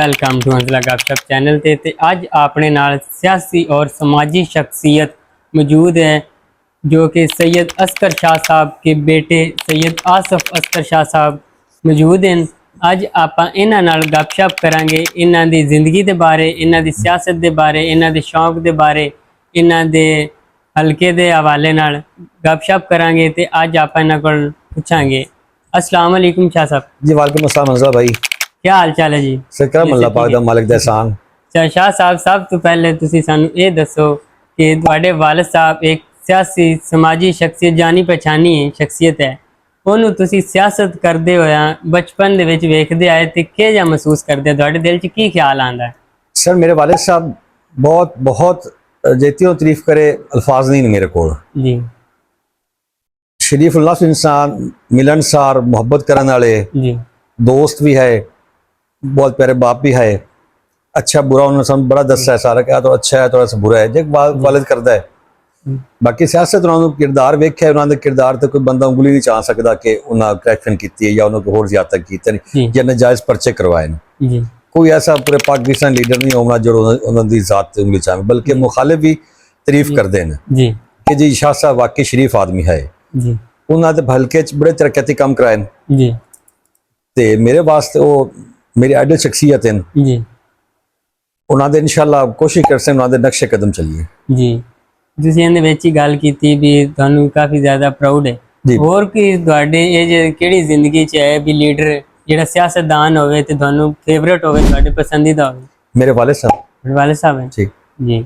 Welcome to हंसला गपशप channel ते अज अपने नाल सियासी और समाजी शख्सियत मौजूद है जो कि सैयद असगर शाह साहब के बेटे सैयद आसफ असगर शाह साहब मौजूद हैं। अज आप इन्हां नाल गपशप करांगे इन्हां दी जिंदगी दे बारे, इन्हां दी सियासत दे बारे, इन्हां दे शौक दे बारे, इन्हां दे हल्के दे हवाले नाल गपशप करांगे ते अज आप इन्हां कोल पुछांगे। अस्सलाम वालेकुम शाह साहब जी। वालेकुम अस्सलाम हंसला भाई, क्या हाल चाल है जी? शुक्र अल्लाह पाक दा मालिक दा एहसान। शाह साहब सब तो पहले तुसी सानू ये दसो कि तुहाडे वालिद साहब एक सियासी समाजी शख्सियत जानी पहचानी शख्सियत है, उन्होंने तुसी सियासत करते होया बचपन दे विच वेखदे आए ते किह जिहा महसूस करदे, तुहाडे दिल च की ख्याल आंदा है? सर मेरे वालिद साहब बहुत बहुत जेतियों तारीफ करे अल्फाज नहीं मेरे को। जी शरीफ उल्लाह इंसान, मिलनसार, मोहब्बत करने वाले, जी दोस्त भी है, बहुत प्यारे बाप भी है। अच्छा बुरा उन्होंने सब बड़ा दस्सा है, सारा क्या तो अच्छा है थोड़ा सा बुरा है जे वालिद करता है। बाकी सियासत उन्होंने किरदार वेख्या, उन्होंने किरदार तो कोई बंदा उंगली नहीं चा सकता कि उन्हें करैक्शन की है या उन्होंने होर ज्यादा की या नजायज पर्चे करवाए ने। कोई ऐसा पूरे पाकिस्तान लीडर नहीं होना जो उन्होंने जात उंगली चाहे, बल्कि मुखालिफ भी तारीफ करते हैं कि जी शाह साहब वाकई शरीफ आदमी है। उन्होंने हल्के बड़े तरक्याती काम कराए ते मेरे वास्ते वो मेरी आइडल शख्सियत हैं। उन्होंने इंशाअल्लाह कोशिश कर सकते उन्होंने नक्शे कदम चलिए। जी ਤੁਸੀਂ ਇਹਦੇ ਵਿੱਚ ਹੀ ਗੱਲ ਕੀਤੀ ਵੀ ਤੁਹਾਨੂੰ ਕਾਫੀ ਜ਼ਿਆਦਾ ਪ੍ਰਾਊਡ ਹੈ, ਹੋਰ ਕੀ ਤੁਹਾਡੇ ਇਹ ਜੇ ਕਿਹੜੀ ਜ਼ਿੰਦਗੀ 'ਚ ਹੈ ਵੀ ਲੀਡਰ ਜਿਹੜਾ ਸਿਆਸਤਦਾਨ ਹੋਵੇ ਤੇ ਤੁਹਾਨੂੰ ਫੇਵਰੇਟ ਹੋਵੇ, ਤੁਹਾਡੇ ਪਸੰਦੀਦਾ ਹੋਵੇ? मेरे वालिद साहब है ठीक जी।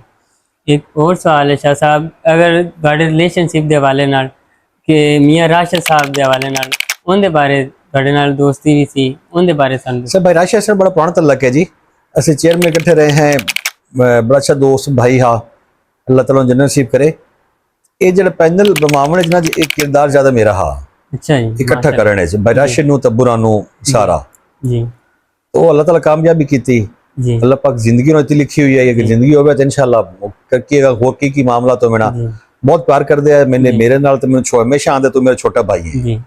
एक और सवाल है शाह साहब, अगर ਤੁਹਾਡੇ ਰਿਲੇਸ਼ਨਸ਼ਿਪ ਦੇ ਹਵਾਲੇ ਨਾਲ ਕਿ ਮੀਆਂ ਰਾਸ਼ਦ ਸਾਹਿਬ ਦੇ ਹਵਾਲੇ ਨਾਲ ਉਹਦੇ ਬਾਰੇ ਤੁਹਾਡੇ ਨਾਲ ਦੋਸਤੀ ਵੀ ਸੀ, ਉਹਦੇ ਬਾਰੇ ਸਾਨੂੰ सर भाई राशिद सर बड़ा पुराना तल्लक है जी। असं चेयर में इकट्ठे रहे हैं, बड़ा अच्छा दोस्त भाई हा, अल्लाह ताला जन्नत नसीब करे। ये जो पैनल मामले ना एक किरदार ज्यादा मेरा हा। अच्छा जी, इकट्ठा करने से भाई राशिद नु तब्बुरा नु सारा जी तो अल्लाह ताला कामयाबी की थी। अल्लाह पाक जिंदगी में इतनी लिखी हुई है, अगर जिंदगी होवे तो इंशाल्लाह करके होर की मामला तो मेरा बहुत प्यार कर दिया मैंने मेरे नाल तो मैं हमेशा आंदा तो मेरा छोटा भाई है जी।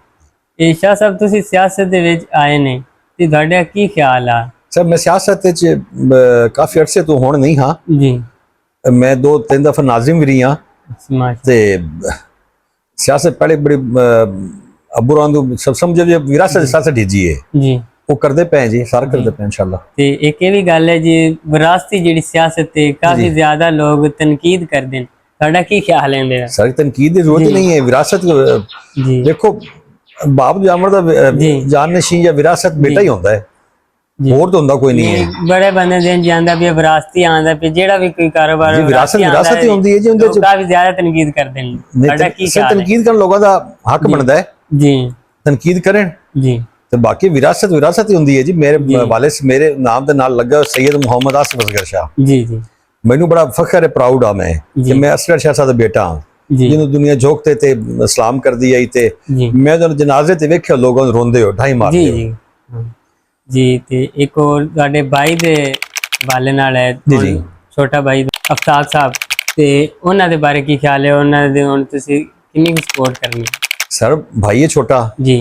ਇਹ ਸ਼ਾਹ ਸਾਹਿਬ ਤੁਸੀਂ ਸਿਆਸਤ ਦੇ ਵਿੱਚ ਆਏ ਨੇ ਤੇ ਤੁਹਾਡਾ ਕੀ ਖਿਆਲ ਆ? सर मैं सियासत काफी अरसे तो होने नहीं हाँ जी, मैं 2-3 दफा नाजिम भी रही हाँ ते सियासत पहले बड़ी अबू रांदू सब समझो जी विरासत सियासत हिजी है जी, वो करते पे जी, सारा करते पे इंशाल्लाह। ते एक ये भी गल है जी विरासती जी सियासत है काफी ज्यादा लोग तनकीद करते हैं, ਤੁਹਾਡਾ ਕੀ ਖਿਆਲ ਹੈ ਇਹਦੇ? सर तनकीद की जरूरत ही नहीं है, विरासत देखो बाप जामर दा जान नशीन या विरासत बेटा ही होता है, ਹੋਰ ਤਾਂ ਹੁੰਦਾ ਕੋਈ ਨਹੀਂ ਹੈ। ਬੜੇ ਬੰਦੇ ਦੇ ਜਾਂਦਾ ਵੀ ਵਿਰਾਸਤੀ ਆਂਦਾ ਵੀ ਜਿਹੜਾ ਵੀ ਕੋਈ ਕਾਰੋਬਾਰ ਵਿਰਾਸਤ ਹੀ ਹੁੰਦੀ ਹੈ ਜੀ, ਉਹਦੇ ਚ ਕਾਫੀ ਜ਼ਿਆਦਾ ਤਨਕੀਦ ਕਰਦੇ ਨੇ। ਤੁਹਾਡਾ ਕੀ ਖਿਆਲ ਹੈ? ਤਨਕੀਦ ਕਰਨ ਲੋਕਾਂ ਦਾ ਹੱਕ ਬਣਦਾ ਹੈ ਜੀ, ਤਨਕੀਦ ਕਰਨ ਜੀ ਤੇ ਬਾਕੀ ਵਿਰਾਸਤ ਹੀ ਹੁੰਦੀ ਹੈ ਜੀ। ਮੇਰੇ ਵਾਲੇ ਮੇਰੇ ਨਾਮ ਦੇ ਨਾਲ ਲੱਗਾ ਸੈयद ਮੁਹੰਮਦ ਆਸਿਫ ਅਸਗਰ ਸ਼ਾਹ। ਜੀ ਜੀ, ਮੈਨੂੰ ਬੜਾ ਫਖਰ ਹੈ, ਪ੍ਰਾਊਡ ਆ ਮੈਂ ਕਿ ਮੈਂ ਅਸਗਰ ਸ਼ਾਹ ਸਾਹਿਬ ਦਾ ਬੇਟਾ ਹਾਂ ਜਿਹਨੂੰ ਦੁਨੀਆ ਝੋਕਤੇ ਤੇ ਸਲਾਮ ਕਰਦੀ ਆਈ ਤੇ ਮੈਂ ਜਦੋਂ ਜਨਾਜ਼ੇ ਤੇ ਵੇਖਿਆ ਲੋਕਾਂ ਨੂੰ ਰੋਂਦੇ ਹੋ ਢਾਈ ਮਾਰਦੇ ਜੀ जी। तो एक और तुहाडे भाई दे वाले नाल है छोटा भाई अफताब साहब, ते उन्हां दे बारे की ख्याल है? उन्हां दे हुण तुसीं किन्नी कुछ सपोर्ट करनी? सर भाई है छोटा जी,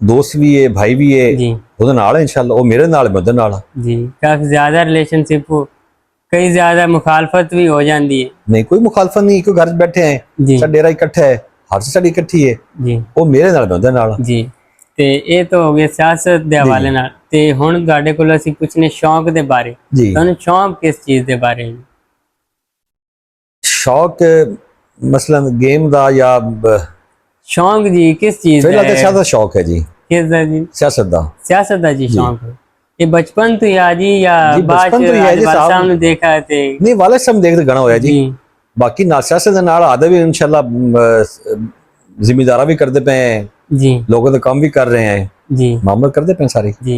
दोस्त भी है, भाई भी है जी, ਉਹਦੇ ਨਾਲ ਹੈ इंशाल्लाह, ਉਹ ਮੇਰੇ ਨਾਲ ਮੈਂ ਉਹਦੇ ਨਾਲ जी। काफी ज्यादा रिलेशनशिप हो, कई ज्यादा मुखालफत भी हो जाती है? नहीं कोई मुखालफत नहीं, कोई घर बैठे हैं, साडा डेरा इकट्ठा है, हर चीज साडी इकट्ठी है जी, ਉਹ ਮੇਰੇ ਨਾਲ ਮੈਂ ਉਹਦੇ ਨਾਲ जी। ਤੇ ਇਹ ਤਾਂ ਹੋ ਗਿਆ ਸਿਆਸਤ ਦੇ ਹਵਾਲੇ ਨਾਲ, ਤੇ ਹੁਣ ਤੁਹਾਡੇ ਕੋਲ ਅਸੀਂ ਪੁੱਛਨੇ ਸ਼ੌਕ ਦੇ ਬਾਰੇ। ਤੁਹਾਨੂੰ ਸ਼ੌਕ ਕਿਸ ਚੀਜ਼ ਦੇ ਬਾਰੇ ਹੈ? शौक मसलन गेम दा या शौक जी किस चीज दा है? सियासत शौक है जी। किस दा जी? सियासत दा जी शौक है। ये बचपन तो या जी या बचपन तो ही है जी साहब ने देखा थे? नहीं वाले सब देखते गणा होया जी। बाकी ना सियासत दे नाल आदे भी इंशाल्लाह जिम्मेदारा भी करते पे हैं जी, लोगों का काम भी कर रहे हैं जी, मामला करते पे सारे जी।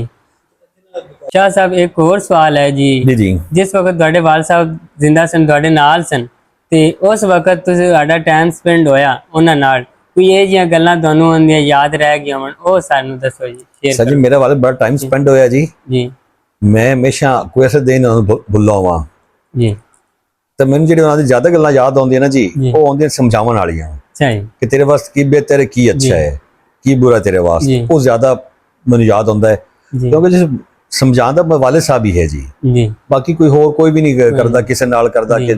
शाह साहब एक और सवाल है जी जी। जिस वक्त ਤੁਹਾਡੇ ਵਾਲ ਸਾਹਿਬ ਜ਼ਿੰਦਾ ਸਨ, ਤੁਹਾਡੇ ਨਾਲ ਸਨ, ਤੇ ਉਸ ਵਕਤ ਤੁਸੀਂ ਤੁਹਾਡਾ ਟਾਈਮ ਸਪੈਂਡ ਹੋਇਆ ਉਹਨਾਂ ਨਾਲ, ਕੋਈ ਇਹ ਜਿਹੀਆਂ ਗੱਲਾਂ ਤੁਹਾਨੂੰ ਉਹਦੀਆਂ ਯਾਦ ਰਹਿ ਗਈਆਂ ਹੋਣ, ਉਹ ਸਾਨੂੰ ਦੱਸੋ ਜੀ। सर जी मेरे वाले बड़ा टाइम स्पेंड होया जी जी, मैं हमेशा कोई ऐसे दिन भुल्ला हुआ जी, तो मैंने ਜਿਹੜੀ ਉਹਨਾਂ ਦੀ ਜ਼ਿਆਦਾ ਗੱਲਾਂ ਯਾਦ ਆਉਂਦੀਆਂ ਨਾ ਜੀ, ਉਹ ਆਉਂਦੀਆਂ ਸਮਝਾਉਣ ਵਾਲੀਆਂ। ਅੱਛਾ ਜੀ, ਕਿ ਤੇਰੇ ਵਾਸਤੇ ਕੀ ਬਿਹਤਰ ਹੈ, ਕੀ ਅੱਛਾ ਹੈ, ਕੀ ਬੁਰਾ ਤੇਰੇ ਵਾਸਤੇ, ਉਹ ਜ਼ਿਆਦਾ ਮੈਨੂੰ ਯਾਦ ਆਉਂਦਾ ਹੈ। ਕਿਉਂਕਿ ਜਿਸ ਸਮਝਾਉਣ ਦਾ ਵਾਲਿਦ ਸਾਹਿਬ ਹੀ ਹੈ ਜੀ। ਜੀ ਬਾਕੀ ਕੋਈ ਹੋਰ ਕੋਈ ਵੀ ਨਹੀਂ ਕਰਦਾ ਕਿਸੇ ਨਾਲ ਕਰਦਾ ਕਿ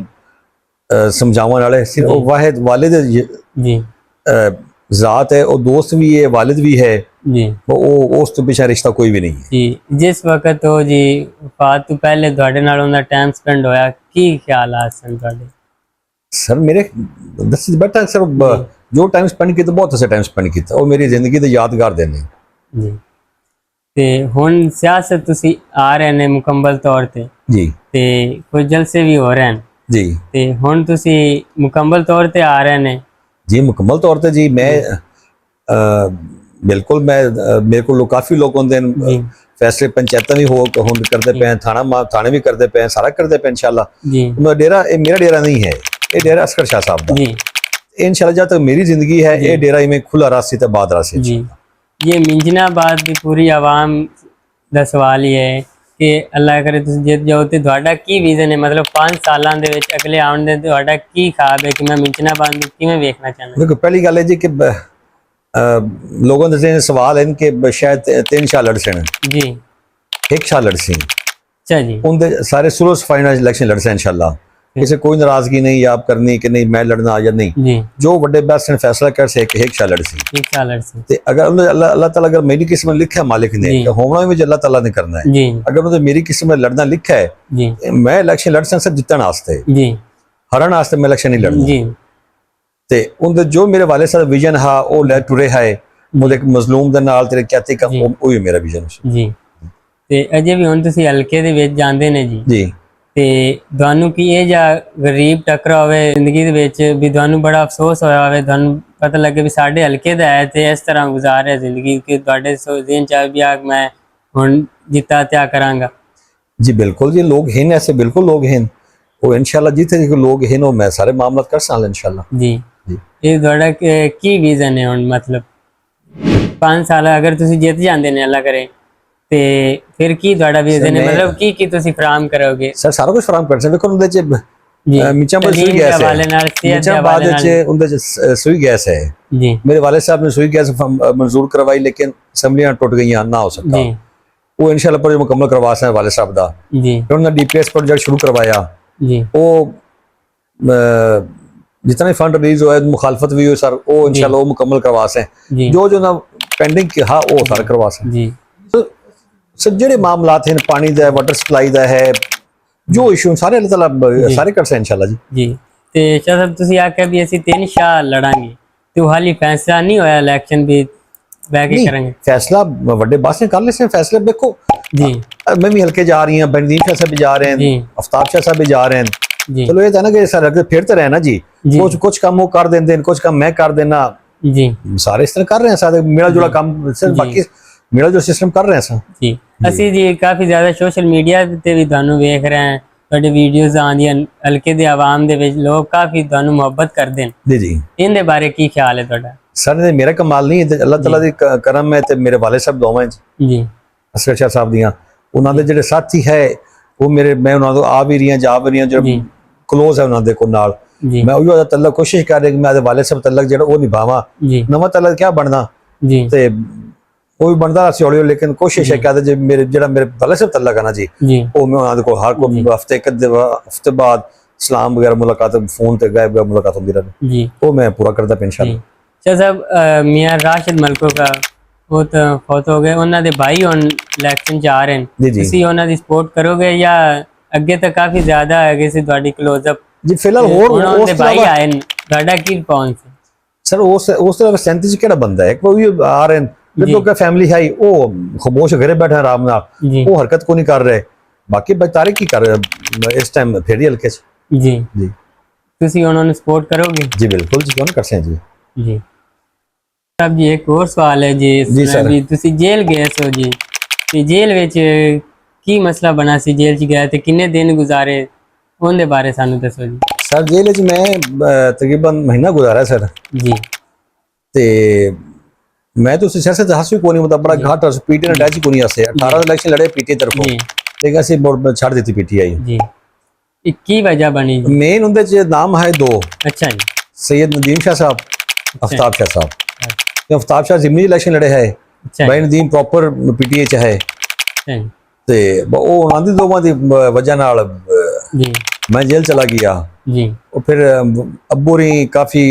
ਸਮਝਾਉਣ ਵਾਲੇ, ਸਿਰਫ ਉਹ ਵਾਹਿਦ ਵਾਲਿਦ ਜੀ ਜ਼ਾਤ है, वो दोस्त भी है, वालिद भी है, जी वो उस तो पीछे रिश्ता कोई भी नहीं है जी। जिस वक्त ਉਹ ਜੀ ਵਫਾਤ ਤੋਂ ਪਹਿਲੇ ਤੁਹਾਡੇ ਨਾਲ ਉਹਦਾ ਟਾਈਮ ਸਪੈਂਡ ਹੋਇਆ, ਕੀ ਖਿਆਲਾਤ ਸਨ ਤੁਹਾਡੇ? सर मेरे दस बेटा सर जो टाइम स्पेंड किया बहुत अच्छा टाइम स्पेंड किया, वो मेरी जिंदगी ਦੇ यादगार दिन ਨੇ ਜੀ। ਤੇ ਹੁਣ ਸਿਆਸਤ ਤੁਸੀਂ ਆ ਰਹੇ ਨੇ ਮੁਕੰਮਲ ਤੌਰ ਤੇ ਜੀ, ਤੇ ਕੁਝ ਜਲਸੇ ਵੀ ਹੋ ਰਹੇ ਨੇ ਜੀ ਤੇ ਹੁਣ ਤੁਸੀਂ ਮੁਕੰਮਲ ਤੌਰ ਤੇ ਆ ਰਹੇ ਨੇ जी मुकम्मल तौर पे जी। मैं बिल्कुल मैं मेरे को काफ़ी लोग होंगे जी फैसले पंचायत भी हो करते पे हैं, थाने भी करते पे हैं, सारा करते पे इंशाल्लाह। जी मेरा डेरा ये मेरा डेरा नहीं है, ये डेरा असगर शाह साहब का। जी इंशाल्लाह जब तक मेरी ज़िंदगी है ये डेरा ही में खुला रास्ते ते बाद रास्ते। जी। ये मिंजनाबाद की पूरी आवाम ਦਾ ਸਵਾਲ ਹੀ ਹੈ ਕਿ ਅੱਲਾਹ ਕਰੇ ਤੁਸੀਂ ਜਿੱਤ ਜਾਓ ਤੇ ਤੁਹਾਡਾ ਕੀ ਵਿਜ਼ਨ ਹੈ, ਮਤਲਬ 5 ਸਾਲਾਂ ਦੇ ਵਿੱਚ ਅਗਲੇ ਆਉਣ ਦੇ ਤੁਹਾਡਾ ਕੀ ਖਾਬ ਹੈ ਕਿ ਮੈਂ ਮਿੰਜਨਾਬਾਦ ਨੂੰ ਕਿਵੇਂ ਵੇਖਣਾ ਚਾਹੁੰਦਾ? देखो पहली गल है जी कि लोगों के ज़हन सवाल है कि शायद 3 शाह लड़से जी 1 शाह लड़सी अच्छा जी उनके सारे सुलह सफाई नाल इलेक्शन लड़से इंशाल्लाह। किसी कोई नाराजगी नहीं आप करनी कि नहीं मैं लड़ना या नहीं, जी जो बड़े बहस ने फैसला कर से एक शाह लड़सी। एक साल अरसे ते अगर अल्लाह ताला अगर मेरी किस्मत लिखा है मालिक ने जी। तो होना भी अल्लाह ताला ने करना है। जी अगर मुझे मेरी किस्मत लड़ना लिखा है, जी मैं इलेक्शन लड़ सकता जितने वास्ते, जी हरण वास्ते मैं इलेक्शन नहीं लड़ना। जी ते उनके जो मेरे वाले साहब विजन हा वो ले टुरे है मुझे एक मजलूम दे नाल तेरे कहते का जी। वो ही मेरा विजन ਜੀ ਤੇ ਅਜੇ ਵੀ ਹੁਣ ਤੁਸੀਂ ਹਲਕੇ ਦੇ ਵਿੱਚ ਜਾਂਦੇ ਨੇ ਜੀ जी। ਤੇ ਤੁਹਾਨੂੰ ਕੀ ਇਹ ਜਾਂ ਗਰੀਬ ਟੱਕਰਾ ਹੋਵੇ ਜ਼ਿੰਦਗੀ ਦੇ ਵਿੱਚ ਵੀ ਤੁਹਾਨੂੰ ਬੜਾ ਅਫਸੋਸ ਹੋਇਆ ਹੋਵੇ, ਤੁਹਾਨੂੰ ਪਤਾ ਲੱਗੇ ਵੀ ਸਾਡੇ ਹਲਕੇ ਦਾ ਹੈ ਤੇ ਇਸ ਤਰ੍ਹਾਂ ਗੁਜ਼ਾਰ ਰਿਹਾ ਜ਼ਿੰਦਗੀ ਕਿ ਤੁਹਾਡੇ ਦਿਨ ਚਾਹ ਵੀ ਆ ਮੈਂ ਹੁਣ ਜਿੱਤਾ ਤਿਆ ਕਰਾਂਗਾ? जी बिल्कुल जी, लोग हैं ऐसे, बिल्कुल लोग हैं वो इंशाल्लाह जितने लोग हैं वो मैं सारे मामला कर सकता इंशाल्लाह ਜੀ जी। ਇਹ ਤੁਹਾਡਾ ਕੀ ਵਿਜ਼ਨ ਹੈ ਹੁਣ, ਮਤਲਬ 5 ਸਾਲ ਅਗਰ ਤੁਸੀਂ ਜਿੱਤ ਜਾਂਦੇ ਨੇ ਅੱਲਾ ਕਰੇ ਤੇ ਫਿਰ ਕੀ ਤੁਹਾਡਾ ਵਿਜ਼ਨ ਹੈ, ਮਤਲਬ ਕੀ ਤੁਸੀਂ ਫਰਾਮ ਕਰੋਗੇ? सर सारा कुछ फराम कर सकते देखो उनके ਜੀ मिर्चा बाद सुई ਤਲੀਮ ਦੇ गैस ਹਵਾਲੇ है, ਨਾਲ, ਸਿਹਤ ਦੇ मिर्चा ਹਵਾਲੇ बाद ਨਾਲ। उनके सुई गैस है। जी मेरे वाले साहब ने सुई गैस मंजूर करवाई लेकिन असम्बलियां टूट गई ना हो सकता, जी वो इंशाल्लाह प्रोजेक्ट मुकम्मल करवा सकते वाले साहब का। जी फिर उन्होंने DPS प्रोजेक्ट शुरू करवाया, जी वो जितना फंड रिलीज हुआ है मुखालफत भी हुई सर वो इंशाल्लाह वो मुकम्मल करवा सकें, जी जो जो ना पेंडिंग हा वो सारा करवा सकें। जी तो सर ਜਿਹੜੇ ਮਾਮਲਾਤ ਹਨ ਪਾਣੀ ਦਾ ਵਾਟਰ ਸਪਲਾਈ ਦਾ ਹੈ ਜੋ ਇਸ਼ੂ ਸਾਰੇ ਅੱਲਾਹ ਤਾਲਾ ਸਾਰੇ ਕਰ ਸੇ ਇਨਸ਼ਾਅੱਲਾ ਜੀ। ਜੀ ਤੇ ਸ਼ਾਹ ਸਾਹਿਬ ਤੁਸੀਂ ਆਖਿਆ ਵੀ ਅਸੀਂ 3 ਸ਼ਾਹ ਲੜਾਂਗੇ ਤੇ ਉਹ ਹਾਲੀ ਫੈਸਲਾ ਨਹੀਂ ਹੋਇਆ ਇਲੈਕਸ਼ਨ ਵੀ ਬਹਿ ਕੇ ਕਰਾਂਗੇ? फैसला ਵੱਡੇ ਬਾਸ ਨੇ ਕਰ ਲਿਆ ਸੀ फैसले। देखो जी मैं भी हल्के जा रही हैं, बंदीन शाह साहब भी जा रहे जी हैं, आफ्ताब शाह साहब भी जा रहे हैं। जी चलो ये था ना कि सर फिर तो रहे ना जी, जी। कुछ काम वो कर देते हैं कुछ काम मैं कर देना, जी सारे इस तरह कर रहे हैं सारे मिला जुला काम सर जी। बाकी मिला जुला सिस्टम कर रहे हैं सर। जी ਅਸੀਂ ਜੀ ਕਾਫੀ ਜ਼ਿਆਦਾ ਸੋਸ਼ਲ ਮੀਡੀਆ ਤੇ ਵੀ ਤੁਹਾਨੂੰ ਵੇਖ ਰਹੇ ਹਾਂ, ਤੁਹਾਡੇ ਵੀਡੀਓਜ਼ ਆਉਂਦੀਆਂ ਹਲਕੇ ਦੇ ਆਵਾਮ ਦੇ ਵਿੱਚ ਲੋਕ ਕਾਫੀ ਤੁਹਾਨੂੰ ਮੁਹੱਬਤ ਕਰਦੇ ਨੇ, जी जी ਇਹਦੇ ਬਾਰੇ ਕੀ ਖਿਆਲ ਹੈ ਤੁਹਾਡਾ? सर ने मेरा कमाल नहीं है अल्लाह ताला दी करम है ते मेरे वाले साहब दोवें जी असगर शाह साहब दियां ਉਹਨਾਂ ਦੇ ਜਿਹੜੇ ਸਾਥੀ ਹੈ ਉਹ ਮੇਰੇ ਮੈਂ ਉਹਨਾਂ ਤੋਂ ਆ ਵੀ ਰਹੀਆਂ ਜਾ ਵੀ ਰਹੀਆਂ ਜੋ ਜੀ ਕਲੋਜ਼ ਹੈ ਉਹਨਾਂ ਦੇ ਕੋਲ ਨਾਲ ਜੀ ਮੈਂ ਉਹਦਾ ਤਲਕ ਕੋਸ਼ਿਸ਼ ਕਰ ਰਿਹਾ ਕਿ ਮੈਂ ਆਦੇ ਵਾਲੇ ਸਾਹਿਬ ਤਲਕ ਜਿਹੜਾ ਉਹ ਨਿਭਾਵਾਂ। ਜੀ ਨਵਾਂ ਤਲਕ ਕਿਆ ਬਣਨਾ ਜੀ ਤੇ ਉਹ ਵੀ ਬਣਦਾ ਸੀ ਹੌਲੀ ਹੌਲੀ, ਲੇਕਿਨ ਕੋਸ਼ਿਸ਼ ਹੈ ਕਿ ਜੇ ਮੇਰੇ ਜਿਹੜਾ ਮੇਰੇ ਵਾਲੇ ਸਾਹਿਬ ਤਲਕ ਹੈ ਨਾ ਜੀ ਜੀ ਉਹ ਮੈਂ ਉਹਨਾਂ ਦੇ ਕੋਲ ਹਰ ਕੋਈ ਹਫਤੇ ਬਾਅਦ ਸਲਾਮ ਵਗੈਰਾ ਮੁਲਾਕਾਤ ਫੋਨ ਤੇ ਗਾਇਬ ਮੁਲਾਕਾਤ ਹੁੰਦੀ ਰਹੇ, ਜੀ ਉਹ ਮੈਂ ਪੂਰਾ ਕਰਦਾ ਪਿਆ ਇੰਸ਼ਾਅੱਲਾ। शाह साहब मियाँ राशिद मलको का वो तो फौत हो गए, ਉਹਨਾਂ ਦੇ ਭਾਈ ਹੁਣ ਇਲੈਕਸ਼ਨ ਚ ਆ ਰਹੇ ਨੇ, ਜੀ ਜੀ ਤੁਸੀਂ ਉਹਨਾਂ ਦੀ ਸਪੋਰਟ ਕਰੋਗੇ ਜਾਂ ਅੱਗੇ ਤਾਂ ਕਾਫੀ ਜ਼ਿਆਦਾ ਹੈਗੇ ਸੀ ਤੁਹਾਡੀ ਕਲੋਜ਼ਅਪ? ਜੀ ਫਿਲਹਾਲ ਹੋਰ ਉਹਨਾਂ ਦੇ ਉਸ ਭਾਈ ਤੋਂ ਆਏ ਨੇ, ਤੁਹਾਡਾ ਕੀ ਰਿਸਪੌਂਸ ਹੈ? ਸਰ ਉਸ ਤਰ੍ਹਾਂ 37 ਚ ਕਿਹੜਾ ਬੰਦਾ ਹੈ ਕੋਈ ਆ ਰਹੇ ਨੇ ਲੋਕਾਂ ਫੈਮਿਲੀ ਹੈ ਉਹ ਖਾਮੋਸ਼ ਘਰੇ ਬੈਠਾ ਆਰਾਮ ਨਾਲ, ਜੀ ਉਹ ਹਰਕਤ ਕੋ ਨਹੀਂ ਕਰ ਰਹੇ, ਬਾਕੀ ਬਤਾਰੇ ਕੀ ਕਰ ਰਹੇ ਇਸ ਟਾਈਮ ਫਿਰ ਹੀ ਹਲਕੇ ਚ। ਜੀ ਜੀ ਤੁਸੀਂ ਉਹਨਾਂ ਨੂੰ ਸਪੋਰਟ ਕਰੋਗੇ? ਜੀ ਬਿਲकुल ਜੀ ਕਿਉਂ ਕਰ ਸਕਦੇ ਜੀ। ਜੀ ਸਾਹਿਬ ਜੀ ਇੱਕ ਹੋਰ ਸਵਾਲ ਹੈ ਜੀ, ਜੀ ਸਰ। ਵੀ ਤੁਸੀਂ ਜੇਲ੍ਹ ਗਏ ਸੋ ਜੀ, ਤੇ ਜੇਲ੍ਹ ਵਿੱਚ ਕੀ ਮਸਲਾ ਬਣਾ ਸੀ, ਜੇਲ੍ਹ ਚ ਗਏ ਤੇ ਕਿੰਨੇ ਦਿਨ ਗੁਜ਼ਾਰੇ, ਉਹਦੇ ਬਾਰੇ ਸਾਨੂੰ ਦੱਸੋ ਜੀ। ਸਰ ਜੇਲ੍ਹ ਚ ਮੈਂ ਤਕਰੀਬਨ ਮਹੀਨਾ ਗੁਜ਼ਾਰਿਆ ਸਰ, ਜੀ ਤੇ मैं तो सियासत हासिल को नहीं मतलब बड़ा घाट पीटी ने अटैच को नहीं आसे 18 इलेक्शन लड़े पीटी तरफों, जी लेकिन ਅਸੀਂ ਛੱਡ ਦਿੱਤੀ ਪੀਟੀਆਈ। ਜੀ ਇਹ ਕੀ ਵਜ੍ਹਾ ਬਣੀ ਜੀ? ਮੇਨ ਉਹਦੇ ਚ ਨਾਮ ਹੈ ਦੋ, ਅੱਛਾ ਜੀ सैयद नदीम शाह साहब, आफ्ताब शाह साहब। आफ्ताब शाह जिमनी इलेक्शन लड़े है, अच्छा भाई नदीम प्रॉपर पीटीए च है, अच्छा जी ਤੇ ਉਹ ਉਹਨਾਂ ਦੀ ਦੋਵਾਂ ਦੀ ਵਜ੍ਹਾ ਨਾਲ ਜੀ ਮੈਂ ਜੇਲ੍ਹ ਚਲਾ ਗਿਆ। ਜੀ ਉਹ ਫਿਰ ਅੱਬੂ ਰੀ ਕਾਫੀ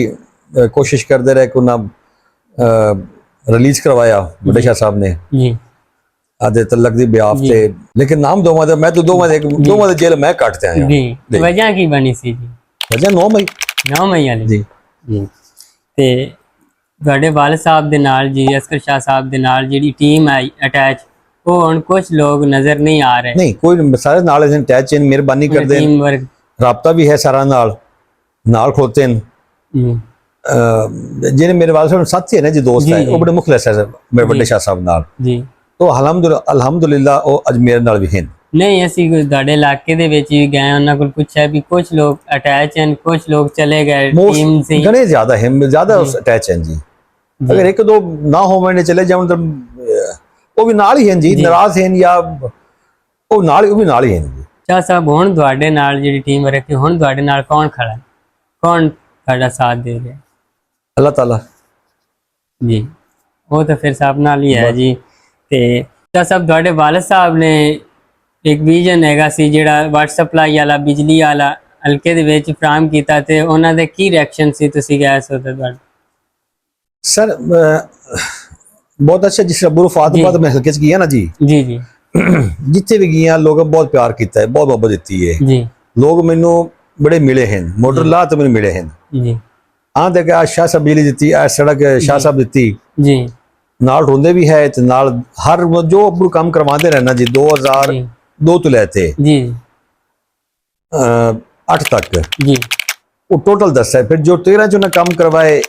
ਕੋਸ਼ਿਸ਼ ਕਰਦੇ ਰਹੇ ਕਿ ਉਹਨਾਂ ਰਿਲੀਜ਼ ਕਰਵਾਇਆ ਵੱਡੇ ਸ਼ਾਹ ਸਾਹਿਬ ਨੇ ਜੀ ਆਦੇ ਤਲਕ ਦੀ ਬਿਆਫ ਤੇ, ਲੇਕਿਨ ਨਾਮ ਦੋਵਾਂ ਦਾ ਮੈਂ ਤਾਂ ਦੋਵਾਂ ਦੇ ਜੇਲ੍ਹ ਮੈਂ ਕੱਟਦੇ ਆਇਆ। ਜੀ ਵਜ੍ਹਾ ਕੀ ਬਣੀ ਸੀ ਜੀ? ਵਜ੍ਹਾ 9 ਮਈ 9 ਮਈ ਵਾਲੀ ਜੀ ਜੀ। ਤੇ ਤੁਹਾਡੇ ਵਾਲਦ ਸਾਹਿਬ ਦੇ ਨਾਲ ਜੀ ਅਸਕਰ ਸ਼ਾਹ ਸਾਹਿਬ ਦੇ ਨਾਲ ਜਿਹੜੀ ਟੀਮ ਹੈ ਅਟੈਚ, ਉਹ ਹੁਣ ਕੁਝ ਲੋਕ ਨਜ਼ਰ ਨਹੀਂ ਆ ਰਹੇ। ਨਹੀਂ ਕੋਈ ਸਾਰੇ ਨਾਲ ਅਟੈਚ ਹਨ, ਮਿਹਰਬਾਨੀ ਕਰਦੇ ਟੀਮ ਵਰਕ ਰਾਬਤਾ ਵੀ ਹੈ ਸਾਰਾ ਨਾਲ ਖੋਤੇ ਹਨ। ਜੀ ਜਿਹਨੇ ਮੇਰੇ ਵਾਲਦ ਸਾਹਿਬ ਸਾਥੀ ਹੈ ਨਾ ਜੀ, ਦੋਸਤ ਹੈ, ਉਹ ਬੜੇ ਮੁਖਲਿਸ ਹੈ ਮੇਰੇ ਵੱਡੇ ਸ਼ਾਹ ਸਾਹਿਬ ਨਾਲ। ਜੀ तो अल्हम्दुलिल्लाह ਉਹ ਅੱਜ ਮੇਰੇ ਨਾਲ ਵੀ ਹਨ। ਨਹੀਂ ਅਸੀਂ ਤੁਹਾਡੇ ਇਲਾਕੇ ਦੇ ਵਿੱਚ ਵੀ ਗਏ, ਉਹਨਾਂ ਕੋਲ ਪੁੱਛਿਆ ਵੀ ਕੁਝ ਲੋਕ ਅਟੈਚ ਹਨ, ਕੁਝ ਲੋਕ ਚਲੇ ਗਏ ਟੀਮ ਸੇ। ਗਣੇ ਜ਼ਿਆਦਾ ਹਨ, ਜ਼ਿਆਦਾ ਅਟੈਚ ਹਨ ਜੀ। ਅਗਰ ਇੱਕ ਦੋ ਨਾ ਹੋਵਣ ਚਲੇ ਜਾਣ ਤਾਂ ਉਹ ਵੀ ਨਾਲ ਹੀ ਹਨ ਜੀ, ਨਾਰਾਜ਼ ਹਨ ਜਾਂ ਉਹ ਵੀ ਨਾਲ ਹੀ ਹਨ ਜੀ। ਸ਼ਾਹ ਸਾਹਿਬ ਹੁਣ ਤੁਹਾਡੇ ਨਾਲ ਜਿਹੜੀ ਟੀਮ ਰੱਖੀ, ਹੁਣ ਤੁਹਾਡੇ ਨਾਲ ਕੌਣ ਖੜਾ ਹੈ, ਕੌਣ ਤੁਹਾਡਾ ਸਾਥ ਦੇ ਰਿਹਾ? ਅੱਲਾਹ ਤਾਲਾ ਜੀ, ਉਹ ਤਾਂ ਫਿਰ ਸਭ ਨਾਲ ਹੀ ਹੈ ਜੀ। ਤੇ ਸ਼ਾਹ ਸਾਹਿਬ ਤੁਹਾਡੇ ਵਾਲਦ ਸਾਹਿਬ ਨੇ ਇੱਕ ਵਿਜ਼ਨ ਹੈਗਾ ਸੀ ਜਿਹੜਾ ਵਾਟਰ ਸਪਲਾਈ ਵਾਲਾ, ਬਿਜਲੀ ਵਾਲਾ ਹਲਕੇ ਦੇ ਵਿੱਚ ਫਰਾਹਮ ਕੀਤਾ, ਤੇ ਉਹਨਾਂ ਦੇ ਕੀ ਰਿਐਕਸ਼ਨ ਸੀ? ਤੁਸੀਂ ਗਏ ਸੋ ਤਾਂ ਤੁਹਾਡਾ ਸਰ ਬਹੁਤ ਅੱਛਾ। ਜਿਸ ਅਬੂ ਫਾਤਿਮਾ ਮੈਂ ਹਲਕੇ ਚ ਗਿਆ ਨਾ ਜੀ ਜੀ ਜਿੱਥੇ ਵੀ ਗਿਆ ਲੋਕਾਂ ਬਹੁਤ ਪਿਆਰ ਕੀਤਾ ਹੈ, ਬਹੁਤ ਮੁਹੱਬਤ ਦਿੱਤੀ ਹੈ ਜੀ। ਲੋਕ ਮੈਨੂੰ ਬੜੇ ਮਿਲੇ ਹਨ, ਮੋਟਰ ਲਾ ਤੇ ਮੈਨੂੰ ਮਿਲੇ ਹਨ। ਜੀ ਆਂ ਤੇ ਕਿ ਸ਼ਾਹ ਸਾਹਿਬ ਬਿਜਲੀ ਦਿੱਤੀ, ਆ ਸੜਕ ਸ਼ਾਹ ਸਾਹਿਬ ਦਿੱਤੀ ਜੀ। ਨਾਲ ਰੋਂਦੇ ਵੀ ਹੈ ਤੇ ਨਾਲ ਹਰ ਜੋ ਅੱਬੂ ਕੰਮ ਕਰਵਾਉਂਦੇ ਰਹਿਣਾ ਜੀ। 2002 ਤੋਂ ਲੈ ਤੇ ਜੀ 8 ਤੱਕ ਜੀ ਉਹ ਟੋਟਲ 10 ਹੈ। ਫਿਰ ਜੋ 13 ਚ ਉਹਨੇ ਕੰਮ ਕਰਵਾਏ,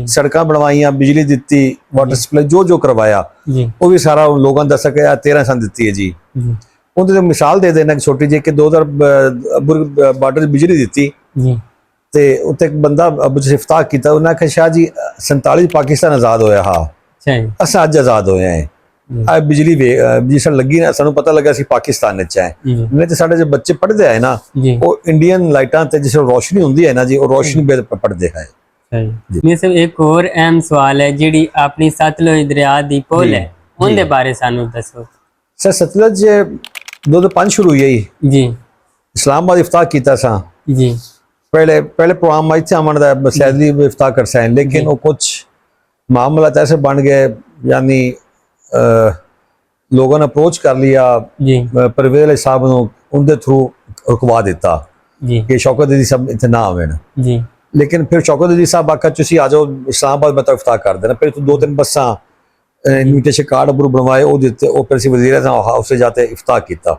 ਸੜਕਾਂ ਬਣਵਾਈਆਂ, ਬਿਜਲੀ ਦਿੱਤੀ, ਵਾਟਰ ਸਪਲਾਈ ਜੋ ਕਰਵਾਇਆ, ਜੀ ਉਹ ਵੀ ਸਾਰਾ ਲੋਕਾਂ ਨੂੰ ਦੱਸ ਸਕਿਆ 13 ਸਾਲ ਦਿੱਤੀ ਹੈ ਜੀ। ਉਹਦੇ ਤੇ ਮਿਸਾਲ ਦੇ ਦੇਣਾ ਛੋਟੀ ਜਿਹੀ ਕਿ 2000 ਬਾਰਡਰ ਦੀ ਬਿਜਲੀ ਦਿੱਤੀ ਜੀ। ਤੇ ਉੱਤੇ ਇੱਕ ਬੰਦਾ ਅਬੂ ਇਫਤਾਹ ਕੀਤਾ, ਉਹਨਾਂ ਆਖਿਆ ਸ਼ਾਹ ਜੀ 47 ਪਾਕਿਸਤਾਨ ਆਜ਼ਾਦ ਹੋਇਆ ਹਾਂ, ਅਸਾਂ ਅੱਜ ਆਜ਼ਾਦ ਹੋਏ ਹਾਂ। ਆ ਬਿਜਲੀ ਜਿਸ ਤਰ੍ਹਾਂ ਲੱਗੀ ਨਾ ਸਾਨੂੰ ਪਤਾ ਲੱਗਾ ਸੀ ਪਾਕਿਸਤਾਨ ਵਿੱਚ ਹੈ। ਨਹੀਂ ਤੇ ਸਾਡੇ ਜੋ ਬੱਚੇ ਪੜ੍ਹਦੇ ਆਏ ਨਾ ਉਹ ਇੰਡੀਅਨ ਲਾਈਟਾਂ ਤੇ ਜਿਸ ਰੋਸ਼ਨੀ ਹੁੰਦੀ ਹੈ ਨਾ ਜੀ, ਉਹ ਰੋਸ਼ਨੀ ਪੜ੍ਹਦੇ ਹੈ। ਨਹੀਂ ਸਰ, ਇੱਕ ਹੋਰ ਅਹਿਮ ਸਵਾਲ ਹੈ, ਜਿਹੜੀ ਆਪਣੀ ਸਤਲੁਜ ਦਰਿਆ ਦੀ ਪੁਲ ਹੈ, ਉਹਦੇ ਬਾਰੇ ਸਾਨੂੰ ਦੱਸੋ। ਸਰ ਸਤਲੁਜ 2005 ਸ਼ੁਰੂ ਹੋਈ ਜੀ, ਇਸਲਾਮਾਬਾਦ ਇਫਤਾਹ ਕੀਤਾ ਸਾਂ ਜੀ। पहले प्रोग्राम ਇੱਥੇ ਆਉਣ ਦਾ ਸੈਦਲੀ ਇਫਤਾਹ ਕਰ ਸਾਂ, ਲੇਕਿਨ ਉਹ ਕੁਝ ਮਾਮਲਾਤ ऐसे बन गए, यानी लोगों ने अप्रोच कर लिया परवेज साहब ਨੂੰ ਉਹਦੇ ਥਰੂ ਰੁਕਵਾ ਦਿੱਤਾ ਕਿ ਸ਼ੌਕਤ ਦੀਦੀ ਸਾਹਿਬ ਇੱਥੇ ਨਾ ਆਵਣ ਜੀ। ਲੇਕਿਨ ਫਿਰ ਸ਼ੌਕਤ ਦੀਦੀ ਸਾਹਿਬ ਆਖਿਆ ਤੁਸੀਂ ਆ ਜਾਓ ਇਸਲਾਮਾਬਾਦ, ਮੈਂ ਤਾਂ ਇਫਤਾਹ ਕਰ ਦੇਣਾ। ਫਿਰ 2-3 ਬੱਸਾਂ ਇਨਵੀਟੇਸ਼ਨ ਕਾਰਡ ਅਬਰੂ ਬਣਵਾਏ, ਉਹ ਦਿੱਤੇ, ਉਹ ਫਿਰ ਅਸੀਂ ਵਜ਼ੀਰ ਆਜ਼ਮ ਹਾਊਸ ਤੇ ਜਾਤੇ ਇਫਤਾਹ ਕੀਤਾ।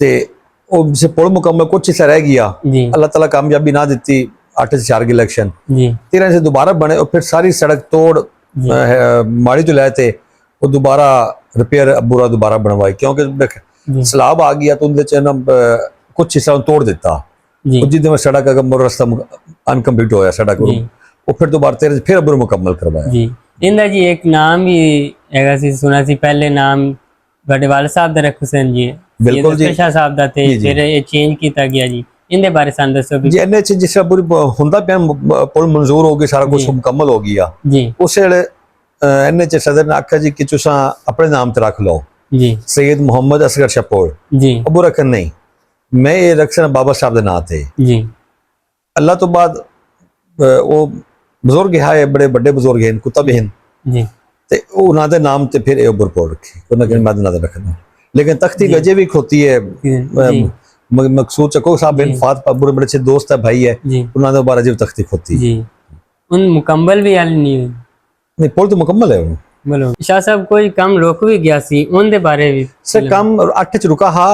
ਤੇ ਉਹ ਜਿਸ ਪੁਲ ਮੁਕੰਮਲ ਕੁਛ ਹਿੱਸਾ ਰਹਿ ਗਿਆ, ਅੱਲਾਹ ਤਾਲਾ ਕਾਮਯਾਬੀ ਨਾ ਦਿੱਤੀ। 8 से 4 के इलेक्शन 13 से दोबारा बने और फिर सारी सड़क तोड़ माड़ी तो लाए थे, वो दोबारा रिपेयर अबूरा दोबारा बनवाई, क्योंकि सैलाब आ गया तो उनके ना कुछ हिस्सा तोड़ दिता। जिस सड़क अगर रास्ता अनकम्प्लीट होया सड़क, वो फिर दोबारा 13 फिर अबूरा मुकम्मल करवाया। इंदा जी एक नाम भी हैगा सी, सुना सी पहले नाम ਤੁਹਾਡੇ ਵਾਲਦ ਸਾਹਿਬ ਦਾ ਹੁਸੈਨ ਜੀ, ਬਿਲਕੁਲ ਜੀ, ਸ਼ਾਹ ਸਾਹਿਬ ਦਾ, ਤੇ ਫਿਰ ਇਹ ਚੇਂਜ ਕੀਤਾ ਗਿਆ ਜੀ। ਇਹਦੇ ਬਾਰੇ ਸਾਨੂੰ ਦੱਸੋ ਵੀ। ਜੀ ਇਹਨੇ ਚ ਜਿਸ ਤਰ੍ਹਾਂ ਹੁੰਦਾ ਪਿਆ ਪੁਲ ਮਨਜ਼ੂਰ ਹੋ ਗਈ, ਸਾਰਾ ਕੁਝ ਮੁਕੰਮਲ ਹੋ ਗਿਆ ਜੀ। ਉਸ ਵੇਲੇ ਇਹਨੇ ਚ ਸਦਰ ਨੇ ਆਖਿਆ ਜੀ ਕਿ ਤੁਸੀਂ ਆਪਣੇ ਨਾਮ ਤੇ ਰੱਖ ਲਓ ਜੀ, ਸੈयद ਮੁਹੰਮਦ ਅਸਗਰ ਸ਼ਾਹ ਪੁਲ ਜੀ। ਅਬੂ ਰਕਨ ਨਹੀਂ, ਮੈਂ ਇਹ ਰੱਖਣਾ ਬਾਬਾ ਸਾਹਿਬ ਦੇ ਨਾਂ ਤੇ ਜੀ। ਅੱਲਾਹ ਤੋਂ ਬਾਅਦ ਉਹ ਬਜ਼ੁਰਗ ਹੈ, ਬੜੇ ਵੱਡੇ ਬਜ਼ੁਰਗ ਹਨ, ਕੁਤਬ ਹਨ ਜੀ, ਤੇ ਉਹਨਾਂ ਦੇ ਨਾਮ ਤੇ ਫਿਰ ਇਹ ਅਬੂਰਪੁਰ ਰੱਖੀ, ਉਹਨਾਂ ਕੇ ਨਾਮ ਨਾਲ ਰੱਖਣਾ। लेकिन तख्ती गजे भी होती है, मकसूद चको साहब बिन फात बड़े बड़े अच्छे दोस्त है, भाई है, उन्होंने बारह जीव तख्ती होती है। उन मुकम्मल भी हाल नहीं पुल तो मुकम्मल है। बोलो शाह साहब कोई काम रुक भी गया सी, उन दे बारे भी सर काम 8 च रुका हा,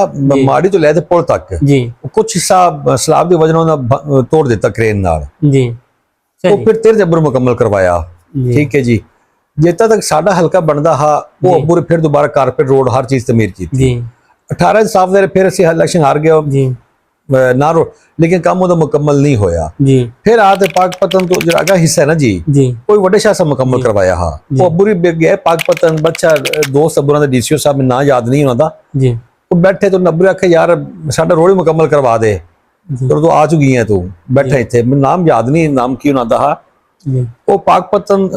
माड़ी तो ले पुल तक जी, कुछ हिस्सा सलाब की वजह ने तोड़ दिता क्रेन नाल जी, तो फिर 13 जबर मुकम्मल करवाया। ठीक है जी, जितना तक साडा हल्का बनता हा वो अबू फिर दोबारा कारपेट रोड हर चीज तमीर की थी। 18 साफ दे फिर असं इलेक्शन हार गया ना रोड, लेकिन काम वो मुकम्मल नहीं होया जी। फिर आते पाकपतन तो जो अगर हिस्सा है ना जी, कोई वड्डे शाह से मुकम्मल करवाया हा, वो अबू गए पाकपतन बच्चा दोस्त अबूरा दा डीसीओ साहब ना याद नहीं होता जी, वो बैठे तो अबू आखे यार साडा रोड मुकम्मल करवा दे, तो तू आ चुकी है, तू बैठा इत्थे, नाम याद नहीं नाम की होना हा। वो पाकपतन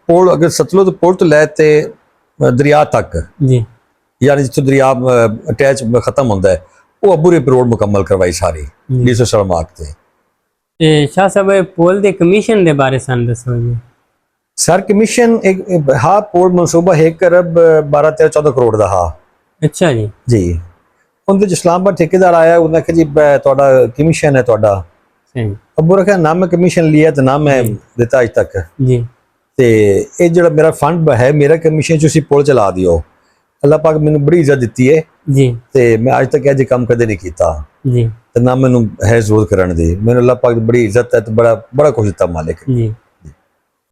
पुल अगर सतलुज पुल तो ले ते दरिया तक जी, यानी जितों दरिया अटैच खत्म होता है वो अबू रिप रोड मुकम्मल करवाई सारी 200 मार्क ते ਤੇ ਸ਼ਾਹ ਸਾਹਿਬ ਇਹ ਪੁਲ ਦੇ ਕਮਿਸ਼ਨ ਦੇ ਬਾਰੇ ਸਾਨੂੰ ਦੱਸੋ ਜੀ। सर कमीशन एक हाँ पोल मनसूबा 1 अरब 12-13-14 करोड़ का हाँ ਅੱਛਾ ਜੀ। जी उनके इस्लामाबाद ठेकेदार आया उन्हें कहा जी थोड़ा कमीशन है थोड़ा ਸਹੀ अबू रखा ना मैं कमीशन लिया तो ना मैं दिता अज तक ਜੀ। ਤੇ ਇਹ ਜਿਹੜਾ ਮੇਰਾ ਫੰਡ ਹੈ ਮੇਰਾ ਕਮਿਸ਼ਨ ਚ ਤੁਸੀਂ ਪੁਲ ਚਲਾ ਦਿਓ ਅੱਲਾਹ ਪਾਕ ਮੈਨੂੰ ਬੜੀ ਇੱਜ਼ਤ ਦਿੱਤੀ ਹੈ ਜੀ ਤੇ ਮੈਂ ਅੱਜ ਤੱਕ ਇਹ ਕੰਮ ਕਦੇ ਨਹੀਂ ਕੀਤਾ ਜੀ ਤੇ ਨਾ ਮੈਨੂੰ ਹੈ ਜ਼ੋਰ ਕਰਨ ਦੀ ਮੈਨੂੰ ਅੱਲਾਹ ਪਾਕ ਦੀ ਬੜੀ ਇੱਜ਼ਤ ਹੈ ਤੇ ਬੜਾ ਕੁਝ ਦਿੱਤਾ ਮਾਲਿਕ ਜੀ।